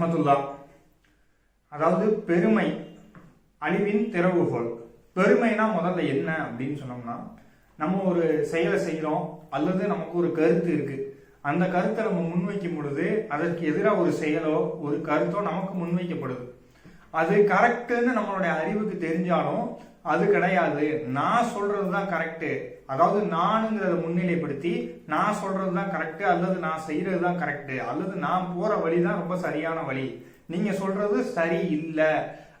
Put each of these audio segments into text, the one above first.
ரஹ்மத்துல்லா. அதாவது பெருமை அழிவின் திறவுகோல். பெருமைனா முதல்ல என்ன அப்படின்னு சொன்னோம்னா, நம்ம ஒரு செயலை செய்கிறோம் அல்லது நமக்கு ஒரு கருத்து இருக்கு. அந்த கருத்தை நம்ம முன்வைக்கும் பொழுது அதற்கு எதிராக ஒரு செயலோ ஒரு கருத்தோ நமக்கு முன்வைக்கப்படுது. அது கரெக்டுன்னு நம்மளுடைய அறிவுக்கு தெரிஞ்சாலும் அது கிடையாது. நான் சொல்றது தான் கரெக்டு, அதாவது நானுங்கிறத முன்னிலைப்படுத்தி நான் சொல்றது தான் கரெக்டு அல்லது நான் செய்யறது தான் கரெக்டு அல்லது நான் போற வழி தான் ரொம்ப சரியான வழி, நீங்க சொல்றது சரி இல்லை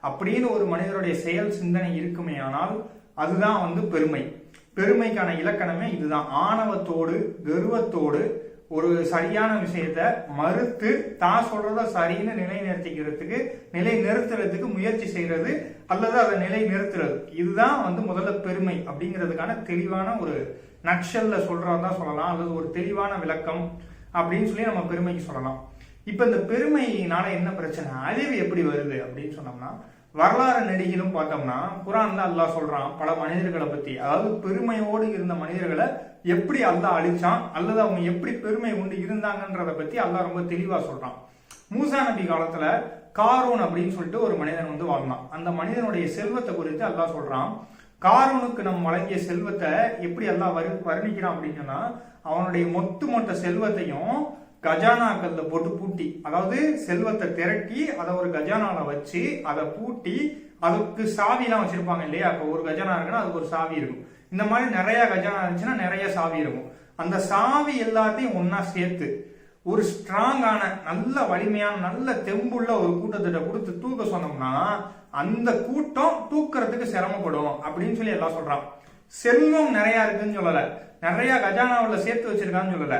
அப்படின்னு ஒரு மனிதருடைய செயல் சிந்தனை இருக்குமே ஆனால் அதுதான் பெருமை. பெருமைக்கான இலக்கணமே இதுதான். ஆணவத்தோடு கர்வத்தோடு ஒரு சரியான விஷயத்த மறுத்து தான் சொல்றத சரின்னு நிலை நிறுத்துறதுக்கு முயற்சி செய்யறது அல்லது அதை நிலை நிறுத்துறது, இதுதான் முதல்ல பெருமை அப்படிங்கிறதுக்கான தெளிவான ஒரு நக்ஷல்ல சொல்றதா சொல்லலாம் அல்லது ஒரு தெளிவான விளக்கம் அப்படின்னு சொல்லி நம்ம பெருமைக்கு சொல்லலாம். இப்ப இந்த பெருமையினால என்ன பிரச்சனை, அழிவு எப்படி வருது அப்படின்னு சொன்னோம்னா, வரலாறு நெடுகிலும் பார்த்தோம்னா குர்ஆன்ல அல்லாஹ் சொல்றான் பல மனிதர்களை பத்தி, அதாவது பெருமையோடு இருந்த மனிதர்களை எப்படி அல்லாஹ் அழிச்சான் அல்லது அவங்க எப்படி பெருமை கொண்டு இருந்தாங்கன்றத பத்தி அல்லாஹ் ரொம்ப தெளிவா சொல்றான். மூசா நபி காலத்துல காரூன் அப்படின்னு சொல்லிட்டு ஒரு மனிதன் வாழ்ந்தான். அந்த மனிதனுடைய செல்வத்தை குறித்து அல்லாஹ் சொல்றான். காரூனுக்கு நம்ம வழங்கிய செல்வத்தை எப்படி அல்லாஹ் வர்ணிக்கிறான் அப்படின்னு சொன்னா, அவனுடைய மொத்த செல்வத்தையும் கஜானாக்கள்ல போட்டு பூட்டி, அதாவது செல்வத்தை திரட்டி அதை ஒரு கஜானால வச்சு அதை பூட்டி அதுக்கு சாவி எல்லாம் வச்சிருப்பாங்க இல்லையா. அப்ப ஒரு கஜானா இருக்குன்னா அதுக்கு ஒரு சாவி இருக்கும். இந்த மாதிரி நிறைய கஜானா இருந்துச்சுன்னா நிறைய சாவி இருக்கும். அந்த சாவி எல்லாத்தையும் ஒன்னா சேர்த்து ஒரு ஸ்ட்ராங்கான நல்ல வலிமையான நல்ல தெம்புள்ள ஒரு கூட்டத்திட்ட கொடுத்து தூக்க சொன்னோம்னா அந்த கூட்டம் தூக்குறதுக்கு சிரமப்படும் அப்படின்னு சொல்லி எல்லாம் சொல்றான். செல்வம் நிறைய இருக்குன்னு சொல்லல, நிறைய கஜானாவுல சேர்த்து வச்சிருக்கான்னு சொல்லல,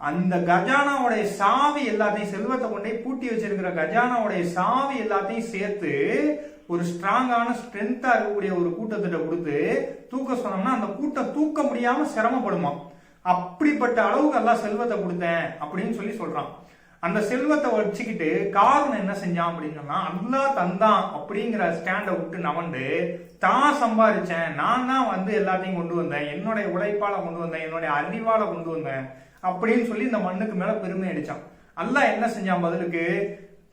அந்த கஜானாவுடைய சாவி எல்லாத்தையும், செல்வத்தை கொண்டே பூட்டி வச்சிருக்கிற கஜானாவுடைய சாவி எல்லாத்தையும் சேர்த்து ஒரு ஸ்ட்ராங்கான ஸ்ட்ரென்த்தா இருக்கக்கூடிய ஒரு கூட்டத்திட்ட கொடுத்து தூக்க சொன்னோம்னா அந்த கூட்டம் தூக்க முடியாம சிரமப்படுமா. அப்படிப்பட்ட அளவுக்கு எல்லாம் செல்வத்தை கொடுத்தேன் அப்படின்னு சொல்லி சொல்றான். அந்த செல்வத்தை வச்சுக்கிட்டு காரூன் என்ன செஞ்சான் அப்படின்னு சொன்னா, அல்லாஹ் தந்தான் அப்படிங்கிற ஸ்டாண்டை விட்டு நவண்டு தான் சம்பாதிச்சேன், நான் தான் எல்லாத்தையும் கொண்டு வந்தேன், என்னுடைய உழைப்பால கொண்டு வந்தேன், என்னுடைய அறிவால கொண்டு வந்தேன் அப்படின்னு சொல்லி இந்த மண்ணுக்கு மேல பெருமை அடிச்சான். அல்லாஹ் என்ன செஞ்சான், பதிலுக்கு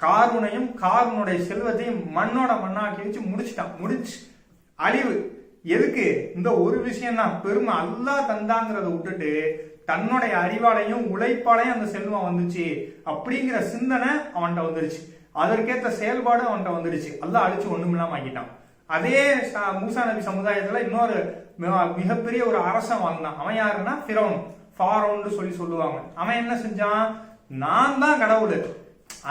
காரூனையும் காரூனுடைய செல்வத்தையும் மண்ணோட மண்ணாக்கி வச்சு முடிச்சு அழிவு. எதுக்கு? இந்த ஒரு விஷயம் தான், பெருமை. அல்லாஹ் தந்தாங்கிறத விட்டுட்டு தன்னுடைய அறிவாலையும் உழைப்பாலையும் அந்த செல்வம் வந்துச்சு அப்படிங்கிற சிந்தனை அவன்கிட்ட வந்துருச்சு, அதற்கேற்ற செயல்பாடு அவன்கிட்ட வந்துருச்சு. அல்லாஹ் அழிச்சு ஒண்ணுமில்லாம ஆக்கிட்டான். அதே மூசா நபி சமுதாயத்துல இன்னொரு மிகப்பெரிய ஒரு அரசன் வாழ்ந்தான். அவன் யாருன்னா ஃபாரோன்னு சொல்லி சொல்லுவாங்க. அவன் என்ன செஞ்சான், நான் தான் கடவுள்,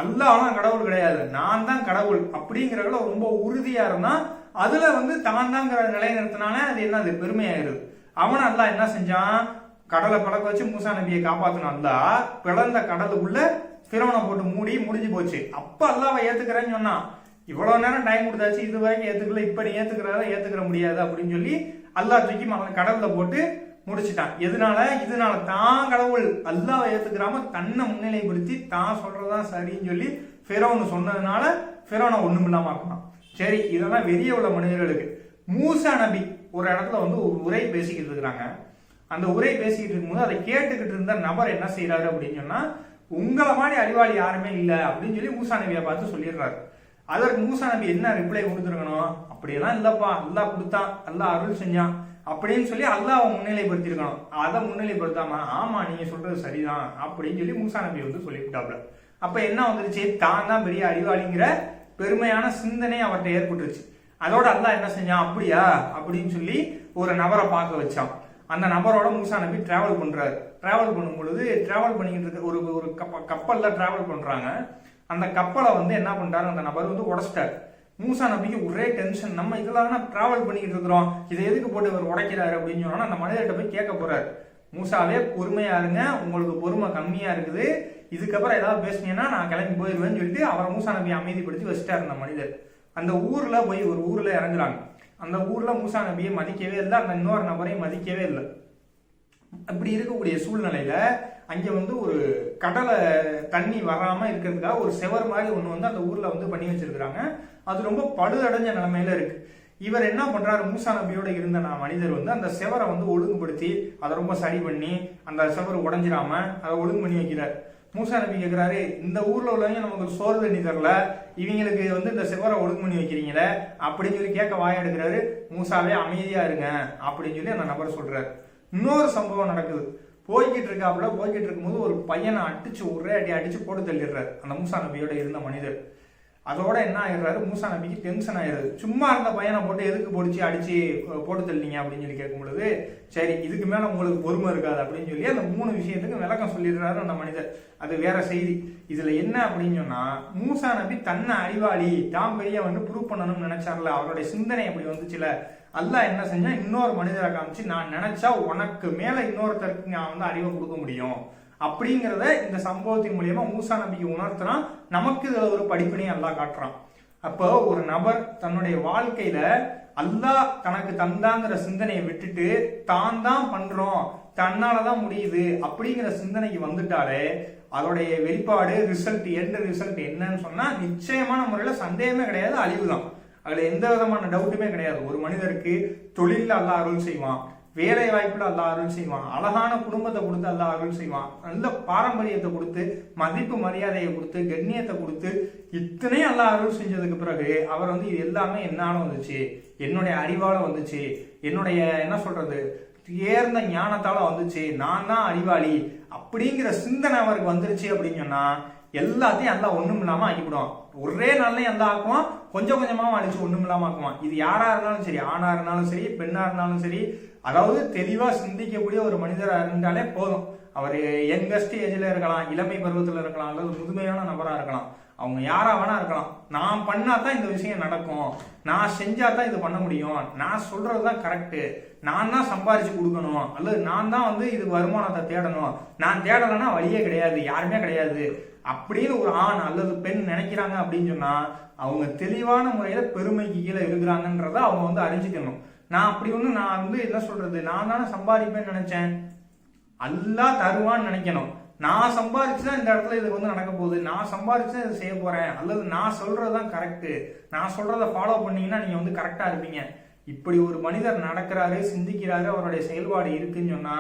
அல்லாஹ்லாம் கடவுள் கிடையாது, நான் தான் கடவுள் அப்படிங்கிறதுல ரொம்ப உறுதியா இருந்தான். அதுல தான் தாங்கிற நிலைநிறுத்தினால அது என்னது பெருமையாயிருது. அவன் அல்லாஹ் என்ன செஞ்சான், கடலை பழக்க வச்சு மூசா நபியை காப்பாத்தினான். அல்லாஹ் பிளந்த கடலுக்குள்ள ஃபிரௌனை போட்டு முடிஞ்சு போச்சு. அப்ப அல்லாஹ்வை ஏத்துக்கிறேன்னு சொன்னான். இவ்வளவு நேரம் டைம் கொடுத்தாச்சு, இது வரைக்கும் ஏத்துக்கல, இப்ப நீ ஏத்துக்கிற முடியாது அப்படின்னு சொல்லி அல்லாஹ் தூக்கி கடல்ல போட்டு முடிச்சுட்டான். இதனால தான் கடவுள் அல்லாஹ்வை ஏத்துக்கிறாம தன்னை முன்னிலைப்படுத்தி தான் சொல்றதுதான் சரின்னு சொல்லி ஃபிரௌன் சொன்னதுனால ஃபிரௌனை ஒண்ணுமில்லாம ஆக்கணும். சரி, இதெல்லாம் வெளியே உள்ள மனிதர்களுக்கு. மூசா நபி ஒரு இடத்துல ஒரு உரை பேசிக்கிட்டு இருக்கிறாங்க. அந்த உரை பேசிக்கிட்டு இருக்கும்போது அதை கேட்டுக்கிட்டு இருந்த நபர் என்ன செய்யறாரு அப்படின்னு சொன்னா, உங்களை மாதிரி அறிவாளி யாருமே இல்லை அப்படின்னு சொல்லி மூசா நபியை பார்த்து சொல்லிடுறாரு. அதற்கு மூசா நபி என்ன ரிப்ளை கொடுத்துருக்கணும், அப்படியெல்லாம் இல்லப்பா, அல்லாஹ் கொடுத்தான், அல்லாஹ் அருள் செஞ்சான் அப்படின்னு சொல்லி அல்லாஹ் முன்னிலைப்படுத்திருக்கணும். அதை முன்னிலைப்படுத்தாம ஆமா நீங்க சொல்றது சரிதான் அப்படின்னு சொல்லி மூசா நபி சொல்லிவிட்டாப்ல. அப்ப என்ன வந்துருச்சு, தான் தான் பெரிய அறிவாளிங்கிற பெருமையான சிந்தனை அவர்கிட்ட ஏற்பட்டுருச்சு. அதோட அல்லாஹ் என்ன செஞ்சான், அப்படியா அப்படின்னு சொல்லி ஒரு நபரை பார்க்க வச்சான். அந்த நபரோட மூசா நபி டிராவல் பண்றாரு. டிராவல் பண்ணும் பொழுது டிராவல் பண்ணிக்கிட்டு இருக்க ஒரு கப்பல்ல டிராவல் பண்றாங்க. அந்த கப்பலை என்ன பண்றாரு, அந்த நபர் உடைச்சிட்டாரு. மூசா நபிக்கு ஒரே டென்ஷன், நம்ம இதெல்லாம் டிராவல் பண்ணிக்கிட்டு இருக்கிறோம், இதை எதுக்கு போட்டு இவர் உடைக்கிறாரு அப்படின்னு சொன்னா அந்த மனிதர்கிட்ட போய் கேட்க போறாரு, மூசாவே பொறுமையா இருங்க, உங்களுக்கு பொறுமை கம்மியா இருக்குது, இதுக்கப்புறம் ஏதாவது பேசுனீங்கன்னா நான் கிளம்பி போயிடுவேன்னு சொல்லிட்டு அவரை மூசா நபியை அமைதிப்படுத்தி வச்சுட்டாரு அந்த மனிதர். அந்த ஊர்ல போய் ஒரு ஊர்ல இறங்குறாங்க. அந்த ஊர்ல மூசா நபியை மதிக்கவே இல்லை, அந்த இன்னொரு நபரையும் மதிக்கவே இல்லை. அப்படி இருக்கக்கூடிய சூழ்நிலையில அங்க ஒரு கடலை தண்ணி வராம இருக்கிறதுக்காக ஒரு செவர் மாதிரி ஒண்ணு அந்த ஊர்ல பண்ணி வச்சிருக்காங்க. அது ரொம்ப பழுதடைஞ்ச நிலைமையில இருக்கு. இவர் என்ன பண்றாரு, மூசா நபியோட இருந்த மனிதர் அந்த செவரை ஒழுங்குபடுத்தி அதை ரொம்ப சரி பண்ணி அந்த செவர் உடைஞ்சிடாம அதை ஒழுங்கு பண்ணி வைக்கிறார். மூசா நபி கேட்கிறாரு, இந்த ஊர்ல உள்ளவங்க நமக்கு சோறு தண்ணி தரல, இவங்களுக்கு இந்த செவரை ஒழுங்கு பண்ணி வைக்கிறீங்களே அப்படின்னு சொல்லி கேட்க வாய எடுக்கிறாரு. மூசாவே அமைதியா இருங்க அப்படின்னு சொல்லி அந்த நபர் சொல்றாரு. இன்னொரு சம்பவம் நடக்குது. போய்கிட்டு இருக்கும்போது ஒரு பையனை அடிச்சு ஒரே அடிச்சு போட்டு தள்ளிடுறாரு அந்த மூசா நபியோட இருந்த மனிதர். அதோட என்ன ஆயிடுறாரு, மூசா நபிக்கு டென்ஷன் ஆயிடுது. சும்மா இருந்த பையனை போட்டு எதுக்கு பொடிச்சு அடிச்சு போட்டு தள்ளிங்க அப்படின்னு சொல்லி கேட்கும் பொழுது, சரி இதுக்கு மேல உங்களுக்கு பொறுமை இருக்காது அப்படின்னு சொல்லி அந்த 3 விஷயத்துக்கு விளக்கம் சொல்லிடுறாரு அந்த மனிதர். அது வேற செய்தி. இதுல என்ன அப்படின்னு சொன்னா, மூசா நபி தன்னை அறிவாளி தான் பெரிய ப்ரூவ் பண்ணணும்னு நினைச்சார்ல, அவருடைய சிந்தனை அப்படி வந்துச்சுல. அல்லாஹ் என்ன செஞ்சா, இன்னொரு மனிதரை காமிச்சு, நான் நினைச்சா உனக்கு மேல இன்னொருத்தருக்கு நான் அறிவை கொடுக்க முடியும் அப்படிங்கிறத இந்த சம்பவத்தின் மூலியமா மூசா நபிக்கு உணர்த்துறான். நமக்கு இதுல ஒரு படிப்பினையும் அல்லாஹ் காட்டுறான். அப்போ ஒரு நபர் தன்னுடைய வாழ்க்கையில அல்லாஹ் தனக்கு தந்தாங்கிற சிந்தனையை விட்டுட்டு தான் தான் பண்றோம், தன்னாலதான் முடியுது அப்படிங்கிற சிந்தனைக்கு வந்துட்டாலே அதோடைய வெளிப்பாடு எண்ட் ரிசல்ட் என்னன்னு சொன்னா, நிச்சயமான முறையில சந்தேகமே கிடையாது, அழிவுதான். அதுல எந்த விதமான டவுட்டுமே கிடையாது. ஒரு மனிதருக்கு தொழில அல்லாஹ் அருள் செய்வான், வேலை வாய்ப்புல அல்லாஹ் அருள் செய்வான், அழகான குடும்பத்தை கொடுத்து அல்லாஹ் அருள் செய்வான், நல்ல பாரம்பரியத்தை கொடுத்து, மதிப்பு மரியாதையை கொடுத்து, கண்ணியத்தை கொடுத்து, இத்தனையும் அல்லாஹ் அருள் செஞ்சதுக்கு பிறகு அவர் இது எல்லாமே என்னால வந்துச்சு, என்னுடைய அறிவால வந்துச்சு, என்னுடைய என்ன சொல்றது தேர்ந்த ஞானத்தால வந்துச்சு, நான் தான் அறிவாளி அப்படிங்கிற சிந்தனை அவருக்கு வந்துருச்சு அப்படின்னு சொன்னா, எல்லாத்தையும் எல்லாம் ஒண்ணும் இல்லாம ஆக்கிவிடுவான். ஒரே நாள்லயும் எல்லாம் ஆக்குவான், கொஞ்சம் கொஞ்சமா அழிச்சு ஒண்ணும் இல்லாம ஆக்குவான். இது யாரா இருந்தாலும் சரி, ஆணா இருந்தாலும் சரி, பெண்ணா இருந்தாலும் சரி, அதாவது தெளிவா சிந்திக்கக்கூடிய ஒரு மனிதரா இருந்தாலே போதும். அவர் யங்கஸ்ட் ஏஜ்ல இருக்கலாம், இளமை பருவத்துல இருக்கலாம், அல்லது முதுமையான நபரா இருக்கலாம், அவங்க யாரா வேணா இருக்கலாம். நான் பண்ணாதான் இந்த விஷயம் நடக்கும், நான் செஞ்சாதான் இது பண்ண முடியும், நான் சொல்றதுதான் கரெக்ட், நான் தான் சம்பாரிச்சு கொடுக்கணும், அல்லது நான் தான் இது வருமானத்தை தேடணும், நான் தேடலைன்னா வழியே கிடையாது, யாருமே கிடையாது அப்படின்னு ஒரு ஆண் அல்லது பெண் நினைக்கிறாங்க அப்படின்னு சொன்னா, அவங்க தெளிவான முறையில பெருமைக்கு கீழே இருக்கிறாங்கன்றத அவங்க அறிஞ்சுக்கணும். நான் அப்படி நான் என்ன சொல்றது, நான் தானே சம்பாதிப்பேன்னு நினைச்சேன், அல்லாஹ் தருவான்னு நினைக்கணும். நான் சம்பாதிச்சுதான் இந்த இடத்துல இது நடக்க போகுது, நான் சம்பாதிச்சுதான் இதை செய்ய போறேன், அல்லது நான் சொல்றதுதான் கரெக்ட், நான் சொல்றதை ஃபாலோ பண்ணீங்கன்னா நீங்க கரெக்டா இருப்பீங்க. இப்படி ஒரு மனிதர் நடக்கிறாரு, சிந்திக்கிறாரு, அவருடைய செயல்பாடு இருக்குன்னு சொன்னா,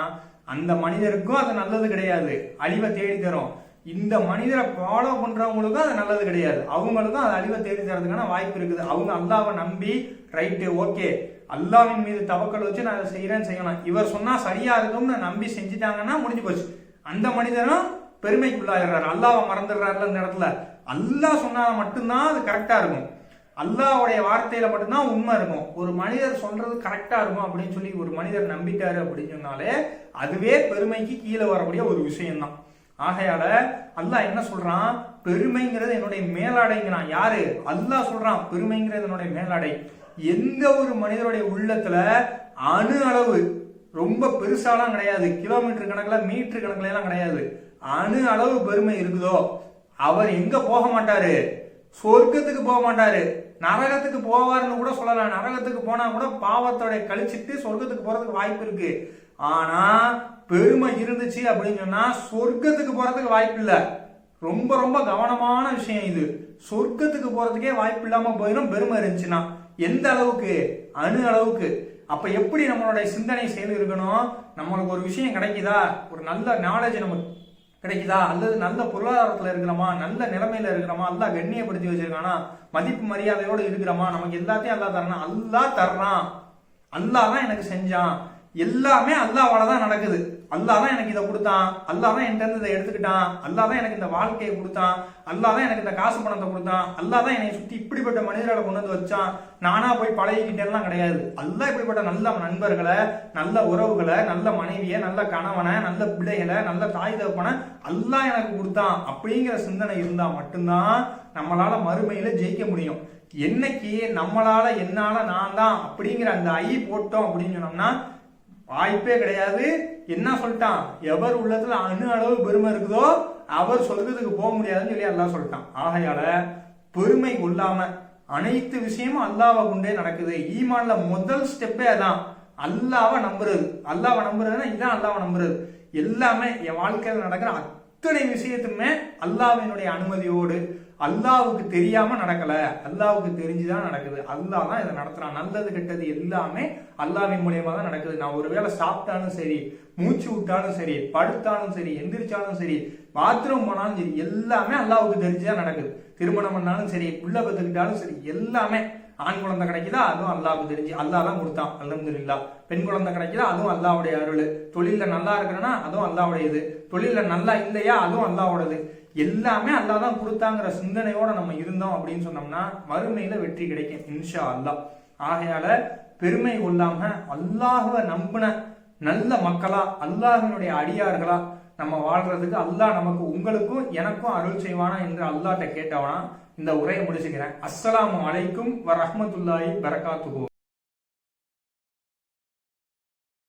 அந்த மனிதருக்கும் அது நல்லது கிடையாது, அழிவை தேடி தரும். இந்த மனிதரை ஃபாலோ பண்றவங்களுக்கும் அது நல்லது கிடையாது, அவங்களுக்கும் அது அழிவை தேடி தரதுக்கான வாய்ப்பு இருக்குது. அவங்க அல்லாவை நம்பி ரைட்டு ஓகே அல்லாவின் மீது தவக்கல் வச்சு நான் அதை செய்யணும், இவர் சொன்னா சரியா இருக்கும்னு நம்பி செஞ்சுட்டாங்கன்னா முடிஞ்சு போச்சு. அந்த மனிதனும் பெருமைக்குள்ளாயிடுறாரு, அல்லாவை மறந்துடுறாருல இந்த இடத்துல. அல்லாஹ் சொன்னா மட்டும்தான் அது கரெக்டா இருக்கும், அல்லாஹ்வுடைய வார்த்தையில மட்டும்தான் உண்மை இருக்கும். ஒரு மனிதர் சொல்றது கரெக்டா இருக்கும் அப்படின்னு சொல்லி ஒரு மனிதர் நம்பிட்டாரு அப்படின்னு சொன்னாலே அதுவே பெருமைக்கு கீழே வரக்கூடிய ஒரு விஷயம்தான். ஆகையால அல்லாஹ் என்ன சொல்றான், பெருமைங்கிறது என்னுடைய மேலாடைங்கிறான். யாரு? அல்லாஹ் சொல்றான் பெருமைங்கிறது என்னுடைய மேலாடை. எந்த ஒரு மனிதனுடைய உள்ளத்துல அணு அளவு, ரொம்ப பெருசாலாம் கிடையாது, கிலோமீட்டர் கணக்குல மீட்டர் கணக்குல எல்லாம் கிடையாது, அணு அளவு பெருமை இருக்குதோ அவர் எங்க போக மாட்டாரு, சொர்க்கத்துக்கு போக மாட்டாரு, நரகத்துக்கு போவாருன்னு கூட சொல்லலாம். நரகத்துக்கு போனா கூட பாவத்தோட கழிச்சிட்டு சொர்க்கத்துக்கு போறதுக்கு வாய்ப்பு இருக்கு. ஆனா பெருமை இருந்துச்சு அப்படின்னு சொன்னா சொர்க்கத்துக்கு போறதுக்கு வாய்ப்பு இல்ல. ரொம்ப ரொம்ப கவனமான விஷயம் இது. சொர்க்கத்துக்கு போறதுக்கே வாய்ப்பு இல்லாம போயிடும் பெருமை இருந்துச்சுன்னா. எந்த அளவுக்கு? அணு அளவுக்கு. அப்ப எப்படி நம்மளுடைய சிந்தனை செயல் இருக்கணும், நம்மளுக்கு ஒரு விஷயம் கிடைக்குதா, ஒரு நல்ல நாலேஜ் நமக்கு கிடைக்குதா, அல்லது நல்ல பொருளாதாரத்துல இருக்கிறோமா, நல்ல நிலைமையில இருக்கிறோமா, அல்லாஹ் கண்ணியப்படுத்தி வச்சிருக்கானா, மதிப்பு மரியாதையோடு இருக்கிறோமா, நமக்கு எல்லாத்தையும் அல்லாஹ் தரணும். அல்லாஹ் தர்றான், அல்லாஹ் தான் எனக்கு செஞ்சான், எல்லாமே அல்லாஹ்வால தான் நடக்குது. அல்லாஹ் தான் எனக்கு இதை கொடுத்தான், அல்லாஹ் தான் என்கிட்ட இருந்து இதை எடுத்துக்கிட்டான், அல்லாஹ் தான் எனக்கு இந்த வாழ்க்கையை கொடுத்தான், அல்லாஹ் தான் எனக்கு இந்த காசு பணத்தை கொடுத்தான், அல்லாஹ் தான் என்னை சுத்தி இப்படிப்பட்ட மனிதர்களை கொண்டு வந்து வச்சான், நானா போய் பழகிக்கிட்டேலாம் கிடையாது. அல்லாஹ் இப்படிப்பட்ட நல்ல நண்பர்களை, நல்ல உறவுகளை, நல்ல மனைவியை, நல்ல கணவனை, நல்ல பிள்ளைகளை, நல்ல தாய் தகப்பனை அல்லாஹ் எனக்கு கொடுத்தான் அப்படிங்கிற சிந்தனை இருந்தா மட்டும்தான் நம்மளால மறுமையில ஜெயிக்க முடியும். என்னைக்கு நம்மளால என்னால நான் தான் அப்படிங்கிற அந்த போட்டோம் அப்படின்னு சொன்னோம்னா வாய்ப்பே கிடையாது. என்ன சொல்லிட்டான், எவர் உள்ளத்துல அணு அளவு பெருமை இருக்குதோ அவர் சொர்க்கத்துக்கு போக முடியாதுன்னு சொல்லி அல்லாஹ் சொல்லிட்டான். ஆகையால பெருமை கொள்ளாம அனைத்து விஷயமும் அல்லாஹ்வை கொண்டே நடக்குது. ஈமான்ல முதல் ஸ்டெப்பே அதான், அல்லாஹ்வை நம்புறது. அல்லாஹ்வை நம்புறதுன்னா இதான் அல்லாஹ்வை நம்புறது. எல்லாமே என் வாழ்க்கையில நடக்கிற அத்தனை விஷயத்துமே அல்லாஹ்வினுடைய அனுமதியோடு, அல்லாஹ்வுக்கு தெரியாம நடக்கல, அல்லாஹ்வுக்கு தெரிஞ்சுதான் நடக்குது. அல்லாஹ் தான் இதை நடத்துறான். நல்லது கெட்டது எல்லாமே அல்லாஹ்வின் மூலியமா தான் நடக்குது. நான் ஒருவேளை சாப்பிட்டாலும் சரி, மூச்சு விட்டாலும் சரி, படுத்தாலும் சரி, எந்திரிச்சாலும் சரி, பாத்ரூம் போனாலும் சரி, எல்லாமே அல்லாஹ்வுக்கு தெரிஞ்சுதான் நடக்குது. திருமணம் பண்ணாலும் சரி, புள்ள பெற்றுக்கிட்டாலும் சரி, எல்லாமே. ஆண் குழந்தை கிடைக்குதா, அதுவும் அல்லாஹ்வுக்கு தெரிஞ்சு, அல்லாஹ் தான் கொடுத்தான், அல்ஹம்துலில்லாஹ். பெண் குழந்தை கிடைக்குதா, அதுவும் அல்லாஹ்வுடைய அருள். தொழில நல்லா இருக்கிறனா அதுவும் அல்லாஹ்வுடைய இது. தொழில நல்லா இல்லையா, அதுவும் அல்லாஹ்வோடது. எல்லாமே அல்லாஹ் தான் கொடுத்தாங்கிற சிந்தனையோட நம்ம இருந்தோம் அப்படின்னு சொன்னோம்னா மறுமையில வெற்றி கிடைக்கும் இன்ஷா அல்லாஹ். ஆகையால பெருமை கொள்ளாம அல்லாஹ்வை நம்பின நல்ல மக்களா, அல்லாஹ்வினுடைய அடியார்களா நம்ம வாழ்றதுக்கு அல்லாஹ் நமக்கு, உங்களுக்கும் எனக்கும் அருள் செய்வானா என்று அல்லாஹ்ட்ட கேட்டவனா இந்த உரையை முடிச்சுக்கிறேன். அஸ்ஸலாமு அலைக்கும் வரஹ்மத்துல்லாஹி பரகாத்துஹு.